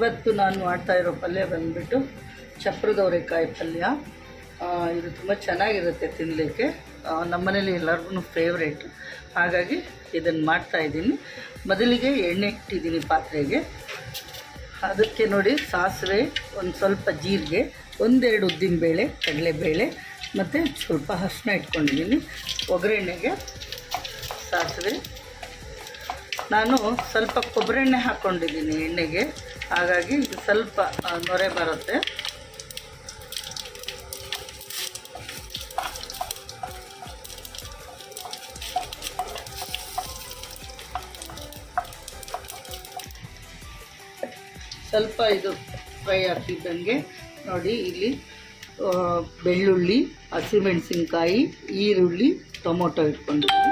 ಇವತ್ತು ನಾನು ಮಾಡ್ತಾ ಇರೋ ಪಲ್ಯ ಬಂದುಬಿಟ್ಟು ಚಪ್ರದವರೆಕಾಯಿ ಪಲ್ಯ. ಇದು ತುಂಬ ಚೆನ್ನಾಗಿರುತ್ತೆ ತಿನ್ನಲಿಕ್ಕೆ. ನಮ್ಮನೇಲಿ ಎಲ್ಲರಿಗೂ ಫೇವ್ರೇಟ್, ಹಾಗಾಗಿ ಇದನ್ನು ಮಾಡ್ತಾಯಿದ್ದೀನಿ. ಮೊದಲಿಗೆ ಎಣ್ಣೆ ಇಟ್ಟಿದ್ದೀನಿ ಪಾತ್ರೆಗೆ. ಅದಕ್ಕೆ ನೋಡಿ ಸಾಸಿವೆ, ಒಂದು ಸ್ವಲ್ಪ ಜೀರಿಗೆ, ಒಂದೆರಡು ಉದ್ದಿನಬೇಳೆ, ಕಡಲೆಬೇಳೆ ಮತ್ತು ಸ್ವಲ್ಪ ಅರಿಶಿನ ಇಟ್ಕೊಂಡಿದ್ದೀನಿ. ಒಗ್ಗರಣೆಗೆ ಸಾಸಿವೆ, ನಾನು ಸ್ವಲ್ಪ ಕೊಬ್ಬರೆಣ್ಣೆ ಹಾಕ್ಕೊಂಡಿದ್ದೀನಿ ಎಣ್ಣೆಗೆ, ಹಾಗಾಗಿ ಇದು ಸ್ವಲ್ಪ ನೊರೆ ಬರುತ್ತೆ. ಸ್ವಲ್ಪ ಇದು ಫ್ರೈ ಆಗ್ತಿದ್ದಂಗೆ ನೋಡಿ ಇಲ್ಲಿ ಬೆಳ್ಳುಳ್ಳಿ, ಹಸಿಮೆಣಸಿನ್ಕಾಯಿ, ಈರುಳ್ಳಿ, ಟೊಮೊಟೊ ಇಟ್ಕೊಂಡಿದ್ದೀನಿ.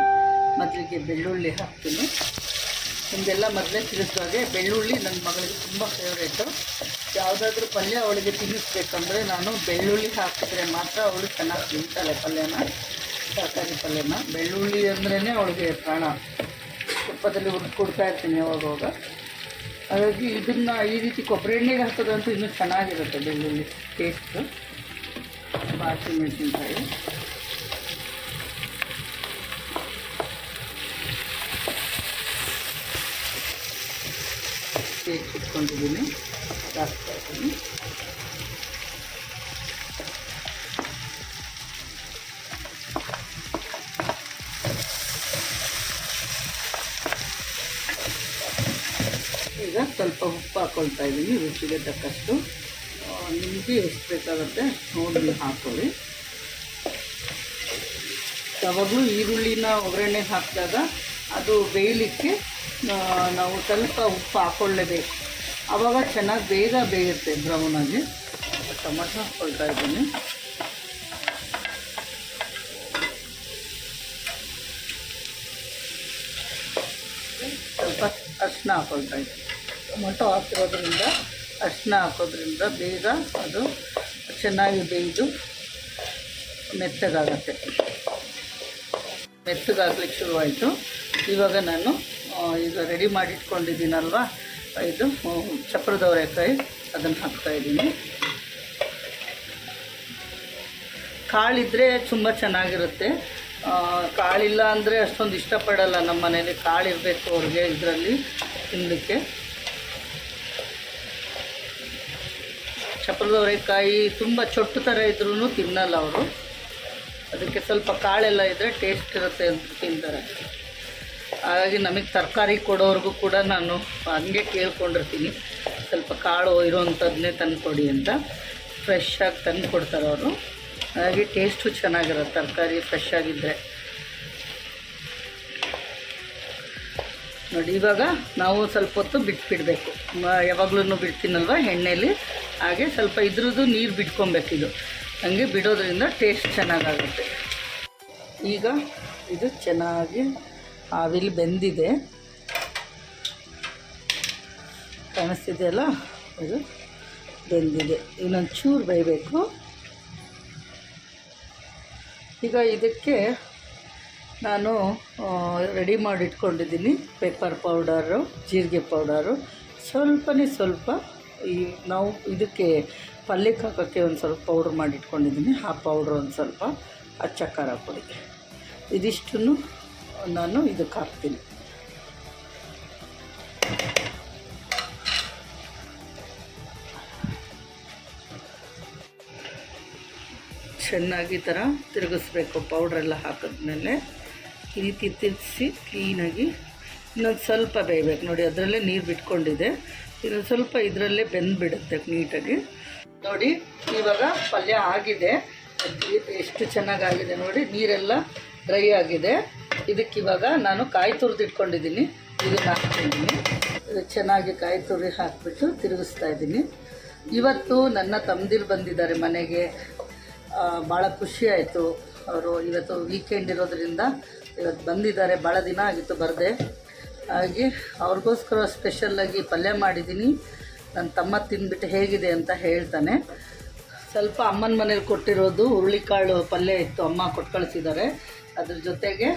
ಮೊದಲಿಗೆ ಬೆಳ್ಳುಳ್ಳಿ ಹಾಕ್ತೀನಿ. ಹಿಂದೆಲ್ಲ ಮೊದಲೇ ತಿಳಿಸಿದಾಗೆ ಬೆಳ್ಳುಳ್ಳಿ ನನ್ನ ಮಗಳಿಗೆ ತುಂಬ ಫೇವ್ರೇಟು. ಯಾವುದಾದ್ರೂ ಪಲ್ಯ ಅವಳಿಗೆ ತಿನ್ನಿಸ್ಬೇಕಂದ್ರೆ ನಾನು ಬೆಳ್ಳುಳ್ಳಿ ಹಾಕಿದ್ರೆ ಮಾತ್ರ ಅವಳು ಚೆನ್ನಾಗಿ ತಿಂತಾಳೆ ಪಲ್ಯನ, ತರಕಾರಿ ಪಲ್ಯನ. ಬೆಳ್ಳುಳ್ಳಿ ಅಂದ್ರೇ ಅವಳಿಗೆ ಪ್ರಾಣ. ತುಪ್ಪದಲ್ಲಿ ಹುರ್ಕೊಡ್ತಾ ಇರ್ತೀನಿ ಯಾವಾಗ. ಹಾಗಾಗಿ ಇದನ್ನು ಈ ರೀತಿ ಕೊಬ್ಬರಿ ಎಣ್ಣೆಗೆ ಹಾಕೋದಂತೂ ಇನ್ನೂ ಚೆನ್ನಾಗಿರುತ್ತೆ ಬೆಳ್ಳುಳ್ಳಿ ಟೇಸ್ಟು. ಹಸಿಮೆಣಸಿನ್ಕಾಯಿ, ಇಟ್ಕೊಂಡಿದ್ದೀನಿ, ಹಾಕ್ತಾ ಇದ್ದೀನಿ. ಈಗ ಸ್ವಲ್ಪ ಉಪ್ಪು ಹಾಕ್ಕೊಳ್ತಾ ಇದ್ದೀನಿ ರುಚಿಗೆ ತಕ್ಕಷ್ಟು. ನಿಮಗೆ ಎಷ್ಟು ಬೇಕಾಗುತ್ತೆ ನೋಡಿ ಹಾಕ್ಕೊಳ್ಳಿ. ಯಾವಾಗಲೂ ಈರುಳ್ಳಿನ ಒಗ್ಗರಣೆಗೆ ಹಾಕಿದಾಗ ಅದು ಬೇಯಲಿಕ್ಕೆ ನಾವು ಸ್ವಲ್ಪ ಉಪ್ಪು ಹಾಕ್ಕೊಳ್ಳೇಬೇಕು, ಆವಾಗ ಚೆನ್ನಾಗಿ ಬೇಗ ಬೇಯುತ್ತೆ ಬ್ರೌನಾಗಿ. ಟೊಮೊಟೊ ಹಾಕ್ಕೊಳ್ತಾ ಇದ್ದೀನಿ. ಸ್ವಲ್ಪ ಅರಿಶಿನ ಹಾಕ್ಕೊಳ್ತಾ ಇದ್ದೀನಿ. ಟೊಮೊಟೊ ಹಾಕಿರೋದ್ರಿಂದ ಅರಿಶಿನ ಹಾಕೋದ್ರಿಂದ ಬೇಗ ಅದು ಚೆನ್ನಾಗಿ ಬೇಯ್ದು ಮೆತ್ತಗಾಗತ್ತೆ. ಮೆತ್ತಗಾಗ್ಲಿಕ್ಕೆ ಶುರುವಾಯಿತು. ಇವಾಗ ನಾನು ಈಗ ರೆಡಿ ಮಾಡಿಟ್ಕೊಂಡಿದ್ದೀನಲ್ವ, ಇದು ಚಪ್ರದವರೆಕಾಯಿ, ಅದನ್ನು ಹಾಕ್ತಾಯಿದ್ದೀನಿ. ಕಾಳಿದ್ರೆ ತುಂಬ ಚೆನ್ನಾಗಿರುತ್ತೆ. ಕಾಳಿಲ್ಲ ಅಂದರೆ ಅಷ್ಟೊಂದು ಇಷ್ಟಪಡಲ್ಲ ನಮ್ಮ ಮನೇಲಿ. ಕಾಳಿರಬೇಕು ಅವ್ರಿಗೆ ಇದರಲ್ಲಿ ತಿನ್ನಲಿಕ್ಕೆ. ಚಪ್ರದವರೆಕಾಯಿ ತುಂಬ ಚೊಟ್ಟು ಥರ ಇದ್ರೂ ತಿನ್ನಲ್ಲ ಅವರು. ಅದಕ್ಕೆ ಸ್ವಲ್ಪ ಕಾಳೆಲ್ಲ ಇದ್ದರೆ ಟೇಸ್ಟ್ ಇರುತ್ತೆ ಅಂತ ತಿಂತಾರೆ. ಹಾಗಾಗಿ ನಮಗೆ ತರಕಾರಿ ಕೊಡೋವ್ರಿಗೂ ಕೂಡ ನಾನು ಹಂಗೆ ಕೇಳ್ಕೊಂಡಿರ್ತೀನಿ, ಸ್ವಲ್ಪ ಕಾಳು ಇರೋವಂಥದ್ದನ್ನೇ ತಂದು ಕೊಡಿ ಅಂತ. ಫ್ರೆಶ್ಶಾಗಿ ತಂದು ಕೊಡ್ತಾರೆ ಅವರು. ಹಾಗಾಗಿ ಟೇಸ್ಟು ಚೆನ್ನಾಗಿರುತ್ತೆ ತರಕಾರಿ ಫ್ರೆಶ್ ಆಗಿದ್ದರೆ. ನೋಡಿ ಇವಾಗ ನಾವು ಸ್ವಲ್ಪ ಹೊತ್ತು ಬಿಟ್ಬಿಡಬೇಕು. ಯಾವಾಗಲೂ ಬಿಡ್ತೀನಲ್ವ ಎಣ್ಣೆಯಲ್ಲಿ, ಹಾಗೆ ಸ್ವಲ್ಪ ಇದ್ರದ್ದು ನೀರು ಬಿಟ್ಕೊಬೇಕಿದು. ಹಂಗೆ ಬಿಡೋದ್ರಿಂದ ಟೇಸ್ಟ್ ಚೆನ್ನಾಗಾಗುತ್ತೆ. ಈಗ ಇದು ಚೆನ್ನಾಗಿ ಆವಿಲಿ ಬೆಂದಿದೆ, ಕಾಣಿಸ್ತಿದೆಯಲ್ಲ, ಇದು ಬೆಂದಿದೆ. ಇನ್ನೊಂದು ಚೂರು ಬೇಯಬೇಕು. ಈಗ ಇದಕ್ಕೆ ನಾನು ರೆಡಿ ಮಾಡಿಟ್ಕೊಂಡಿದ್ದೀನಿ ಪೆಪ್ಪರ್ ಪೌಡರು, ಜೀರಿಗೆ ಪೌಡರು, ಸ್ವಲ್ಪ ಈ ನಾವು ಇದಕ್ಕೆ ಪಲ್ಯಕ್ಕೆ ಹಾಕೋಕ್ಕೆ ಒಂದು ಸ್ವಲ್ಪ ಪೌಡ್ರ್ ಮಾಡಿಟ್ಕೊಂಡಿದ್ದೀನಿ. ಆ ಪೌಡ್ರ್ ಒಂದು ಸ್ವಲ್ಪ, ಅಚ್ಚ ಖಾರ ಪುಡಿ, ಇದಿಷ್ಟನ್ನು ನಾನು ಇದಕ್ಕೆ ಹಾಕ್ತೀನಿ. ಚೆನ್ನಾಗಿ ಈ ಥರ ತಿರುಗಿಸ್ಬೇಕು. ಪೌಡ್ರೆಲ್ಲ ಹಾಕಿದ್ಮೇಲೆ ಈ ರೀತಿ ತಿರುಗಿಸಿ ಕ್ಲೀನಾಗಿ ಇನ್ನೊಂದು ಸ್ವಲ್ಪ ಬೇಯಬೇಕು. ನೋಡಿ ಅದರಲ್ಲೇ ನೀರು ಬಿಟ್ಕೊಂಡಿದೆ. ಇನ್ನೊಂದು ಸ್ವಲ್ಪ ಇದರಲ್ಲೇ ಬೆಂದುಬಿಡುತ್ತೆ ನೀಟಾಗಿ. ನೋಡಿ ಇವಾಗ ಪಲ್ಯ ಆಗಿದೆ. ಎಷ್ಟು ಚೆನ್ನಾಗಾಗಿದೆ ನೋಡಿ, ನೀರೆಲ್ಲ ಡ್ರೈ ಆಗಿದೆ. ಇದಕ್ಕಿವಾಗ ನಾನು ಕಾಯಿ ತುರಿದಿಟ್ಕೊಂಡಿದ್ದೀನಿ, ಇದನ್ನು ಹಾಕ್ತಿದ್ದೀನಿ. ಇದು ಚೆನ್ನಾಗಿ ಕಾಯಿ ತುರಿ ಹಾಕಿಬಿಟ್ಟು ತಿರುಗಿಸ್ತಾ ಇದ್ದೀನಿ. ಇವತ್ತು ನನ್ನ ತಮ್ಮದಿರು ಬಂದಿದ್ದಾರೆ ಮನೆಗೆ. ಭಾಳ ಖುಷಿ ಆಯಿತು. ಅವರು ಇವತ್ತು ವೀಕೆಂಡ್ ಇರೋದ್ರಿಂದ ಇವತ್ತು ಬಂದಿದ್ದಾರೆ. ಭಾಳ ದಿನ ಆಗಿತ್ತು ಬರದೆ. ಹಾಗೆ ಅವ್ರಿಗೋಸ್ಕರ ಸ್ಪೆಷಲ್ಲಾಗಿ ಪಲ್ಯ ಮಾಡಿದ್ದೀನಿ. ನನ್ನ ತಮ್ಮ ತಿಂದ್ಬಿಟ್ಟು ಹೇಗಿದೆ ಅಂತ ಹೇಳ್ತಾನೆ. ಸ್ವಲ್ಪ ಅಮ್ಮನ ಮನೇಲಿ ಕೊಟ್ಟಿರೋದು ಹುರುಳಿಕಾಳು ಪಲ್ಯ ಇತ್ತು, ಅಮ್ಮ ಕೊಟ್ಟು ಕಳಿಸಿದ್ದಾರೆ. ಅದ್ರ ಜೊತೆಗೆ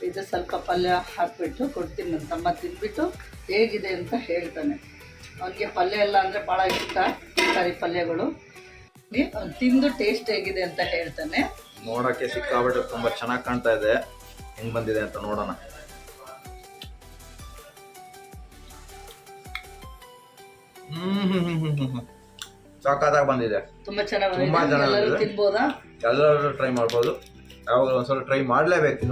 ಇದು ಸ್ವಲ್ಪ ಪಲ್ಯ ಹಾಕಿಬಿಟ್ಟು ಕೊಡ್ತೀನಿ. ನನ್ನ ತಮ್ಮ ತಿಂದ್ಬಿಟ್ಟು ಹೇಗಿದೆ ಅಂತ ಹೇಳ್ತಾನೆ. ಅವನಿಗೆ ಪಲ್ಯ ಎಲ್ಲ ಅಂದರೆ ಭಾಳ ಇಷ್ಟ, ತರಕಾರಿ ಪಲ್ಯಗಳು. ಅವ್ನು ತಿಂದು ಟೇಸ್ಟ್ ಹೇಗಿದೆ ಅಂತ ಹೇಳ್ತಾನೆ. ನೋಡೋಕ್ಕೆ ಸಿಕ್ಕಾಬಿಟ್ಟು ತುಂಬ ಚೆನ್ನಾಗಿ ಕಾಣ್ತಾ ಇದೆ. ಹೆಂಗೆ ಬಂದಿದೆ ಅಂತ ನೋಡೋಣ. ಸಾಕಾದಾಗ ಬಂದಿದೆ. ತುಂಬ ಚೆನ್ನಾಗಿ ತಿನ್ಬೋದಾ? ಎಲ್ಲರೂ ಟ್ರೈ ಮಾಡ್ಬೋದು. ಯಾವಾಗ ಒಂದ್ಸಲ ಟ್ರೈ ಮಾಡಲೇಬೇಕು.